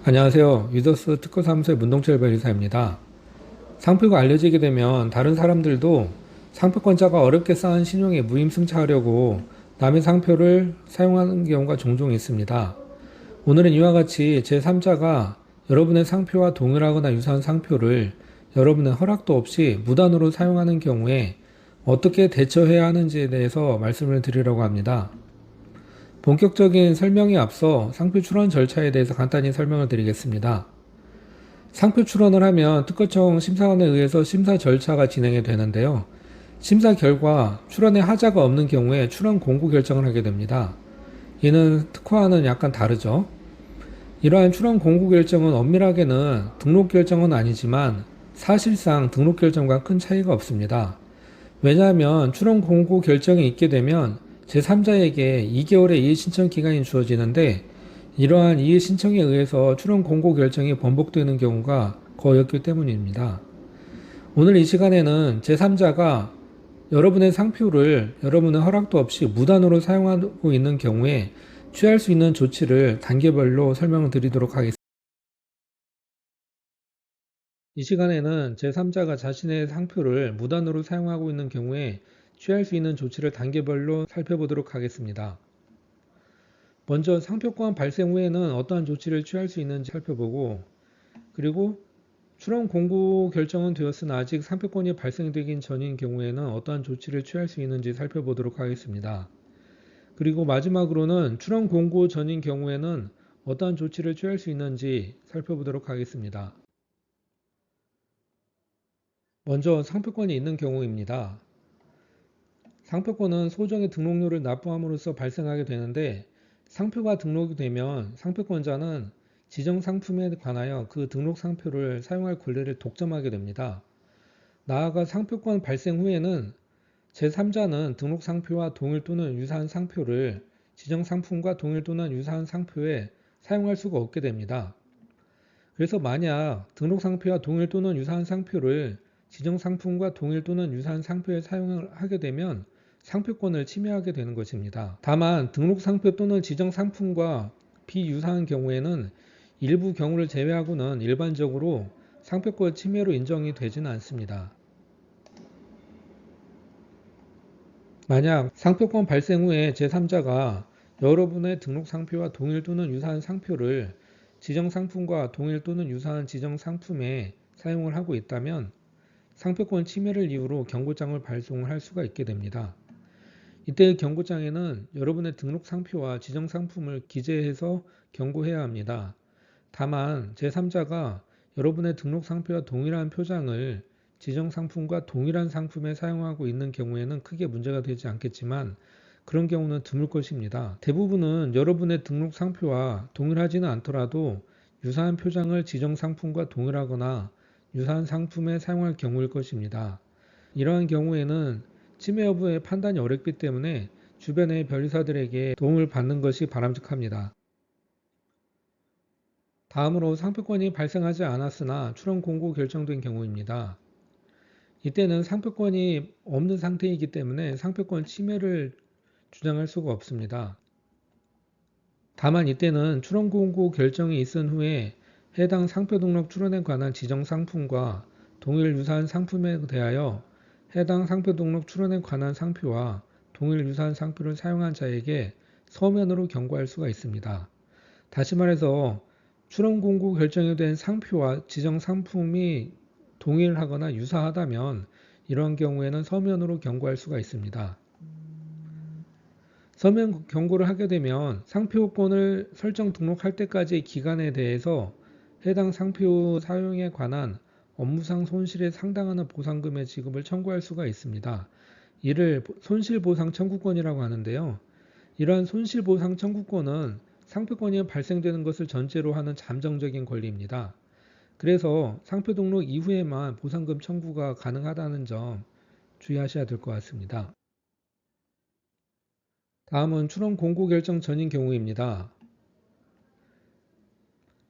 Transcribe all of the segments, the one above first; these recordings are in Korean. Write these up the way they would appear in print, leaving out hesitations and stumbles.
안녕하세요. 유더스 특허사무소의 문동철 변리사입니다. 상표가 알려지게 되면 다른 사람들도 상표권자가 어렵게 쌓은 신용에 무임승차하려고 남의 상표를 사용하는 경우가 종종 있습니다. 오늘은 이와 같이 제3자가 여러분의 상표와 동일하거나 유사한 상표를 여러분의 허락도 없이 무단으로 사용하는 경우에 어떻게 대처해야 하는지에 대해서 말씀을 드리려고 합니다. 본격적인 설명에 앞서 상표 출원 절차에 대해서 간단히 설명을 드리겠습니다. 상표 출원을 하면 특허청 심사관에 의해서 심사 절차가 진행이 되는데요. 심사 결과 출원에 하자가 없는 경우에 출원 공고 결정을 하게 됩니다. 이는 특허와는 약간 다르죠. 이러한 출원 공고 결정은 엄밀하게는 등록 결정은 아니지만 사실상 등록 결정과 큰 차이가 없습니다. 왜냐하면 출원 공고 결정이 있게 되면 제3자에게 2개월의 이의 신청 기간이 주어지는데 이러한 이의 신청에 의해서 출원 공고 결정이 번복되는 경우가 거의 없기 때문입니다. 오늘 이 시간에는 제3자가 여러분의 상표를 여러분의 허락도 없이 무단으로 사용하고 있는 경우에 취할 수 있는 조치를 단계별로 설명을 드리도록 하겠습니다. 이 시간에는 제3자가 자신의 상표를 무단으로 사용하고 있는 경우에 취할 수 있는 조치를 단계별로 살펴보도록 하겠습니다. 먼저 상표권 발생 후에는 어떠한 조치를 취할 수 있는지 살펴보고, 그리고 출원 공고 결정은 되었으나 아직 상표권이 발생되긴 전인 경우에는 어떠한 조치를 취할 수 있는지 살펴보도록 하겠습니다. 그리고 마지막으로는 출원 공고 전인 경우에는 어떠한 조치를 취할 수 있는지 살펴보도록 하겠습니다. 먼저 상표권이 있는 경우입니다. 상표권은 소정의 등록료를 납부함으로써 발생하게 되는데, 상표가 등록이 되면 상표권자는 지정 상품에 관하여 그 등록 상표를 사용할 권리를 독점하게 됩니다. 나아가 상표권 발생 후에는 제3자는 등록 상표와 동일 또는 유사한 상표를 지정 상품과 동일 또는 유사한 상표에 사용할 수가 없게 됩니다. 그래서 만약 등록 상표와 동일 또는 유사한 상표를 지정 상품과 동일 또는 유사한 상표에 사용을 하게 되면 상표권을 침해하게 되는 것입니다. 다만 등록 상표 또는 지정 상품과 비유사한 경우에는 일부 경우를 제외하고는 일반적으로 상표권 침해로 인정이 되지는 않습니다. 만약 상표권 발생 후에 제3자가 여러분의 등록 상표와 동일 또는 유사한 상표를 지정 상품과 동일 또는 유사한 지정 상품에 사용을 하고 있다면 상표권 침해를 이유로 경고장을 발송할 수가 있게 됩니다. 이때 경고장에는 여러분의 등록 상표와 지정 상품을 기재해서 경고해야 합니다. 다만 제3자가 여러분의 등록 상표와 동일한 표장을 지정 상품과 동일한 상품에 사용하고 있는 경우에는 크게 문제가 되지 않겠지만 그런 경우는 드물 것입니다. 대부분은 여러분의 등록 상표와 동일하지는 않더라도 유사한 표장을 지정 상품과 동일하거나 유사한 상품에 사용할 경우일 것입니다. 이러한 경우에는 침해 여부의 판단이 어렵기 때문에 주변의 변리사들에게 도움을 받는 것이 바람직합니다. 다음으로 상표권이 발생하지 않았으나 출원 공고 결정된 경우입니다. 이때는 상표권이 없는 상태이기 때문에 상표권 침해를 주장할 수가 없습니다. 다만 이때는 출원 공고 결정이 있은 후에 해당 상표 등록 출원에 관한 지정 상품과 동일 유사한 상품에 대하여 해당 상표 등록 출원에 관한 상표와 동일 유사한 상표를 사용한 자에게 서면으로 경고할 수가 있습니다. 다시 말해서 출원 공고 결정이 된 상표와 지정 상품이 동일하거나 유사하다면 이러한 경우에는 서면으로 경고할 수가 있습니다. 서면 경고를 하게 되면 상표권을 설정 등록할 때까지의 기간에 대해서 해당 상표 사용에 관한 업무상 손실에 상당하는 보상금의 지급을 청구할 수가 있습니다. 이를 손실보상 청구권이라고 하는데요. 이러한 손실보상 청구권은 상표권이 발생되는 것을 전제로 하는 잠정적인 권리입니다. 그래서 상표 등록 이후에만 보상금 청구가 가능하다는 점 주의하셔야 될 것 같습니다. 다음은 출원 공고 결정 전인 경우입니다.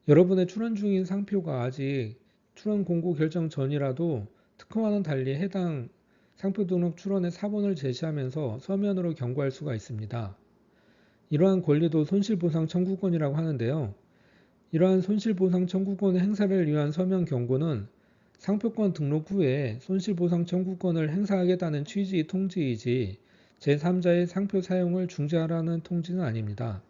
여러분의 출원 중인 상표가 아직 출원 공고 결정 전이라도 특허와는 달리 해당 상표 등록 출원의 사본을 제시하면서 서면으로 경고할 수가 있습니다. 이러한 권리도 손실보상 청구권이라고 하는데요. 이러한 손실보상 청구권 행사를 위한 서명 경고는 상표권 등록 후에 손실보상 청구권을 행사하겠다는 취지의 통지이지 제3자의 상표 사용을 중지하라는 통지는 아닙니다.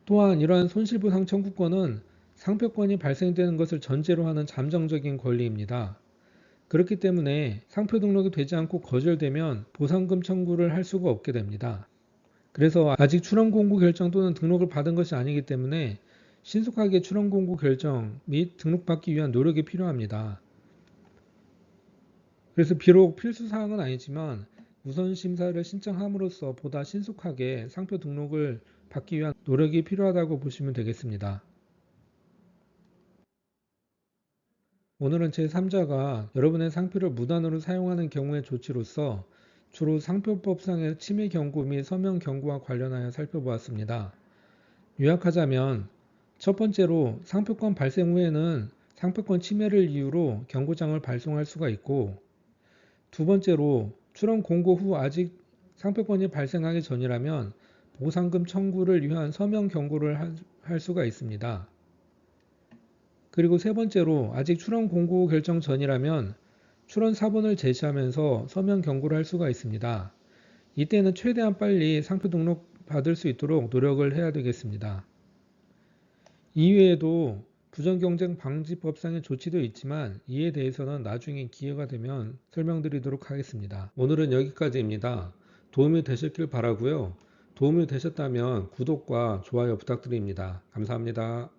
또한 이러한 손실보상 청구권은 상표권이 발생되는 것을 전제로 하는 잠정적인 권리입니다. 그렇기 때문에 상표 등록이 되지 않고 거절되면 보상금 청구를 할 수가 없게 됩니다. 그래서 아직 출원 공고 결정 또는 등록을 받은 것이 아니기 때문에 신속하게 출원 공고 결정 및 등록받기 위한 노력이 필요합니다. 그래서 비록 필수 사항은 아니지만 우선 심사를 신청함으로써 보다 신속하게 상표 등록을 받기 위한 노력이 필요하다고 보시면 되겠습니다. 오늘은 제3자가 여러분의 상표를 무단으로 사용하는 경우의 조치로서 주로 상표법상의 침해 경고 및 서명 경고와 관련하여 살펴보았습니다. 요약하자면 첫 번째로 상표권 발생 후에는 상표권 침해를 이유로 경고장을 발송할 수가 있고, 두 번째로 출원 공고 후 아직 상표권이 발생하기 전이라면 보상금 청구를 위한 서명 경고를 할 수가 있습니다. 그리고 세 번째로 아직 출원 공고 결정 전이라면 출원 사본을 제시하면서 서명 경고를 할 수가 있습니다. 이때는 최대한 빨리 상표 등록 받을 수 있도록 노력을 해야 되겠습니다. 이외에도 부정경쟁 방지법상의 조치도 있지만 이에 대해서는 나중에 기회가 되면 설명드리도록 하겠습니다. 오늘은 여기까지입니다. 도움이 되셨길 바라고요. 도움이 되셨다면 구독과 좋아요 부탁드립니다. 감사합니다.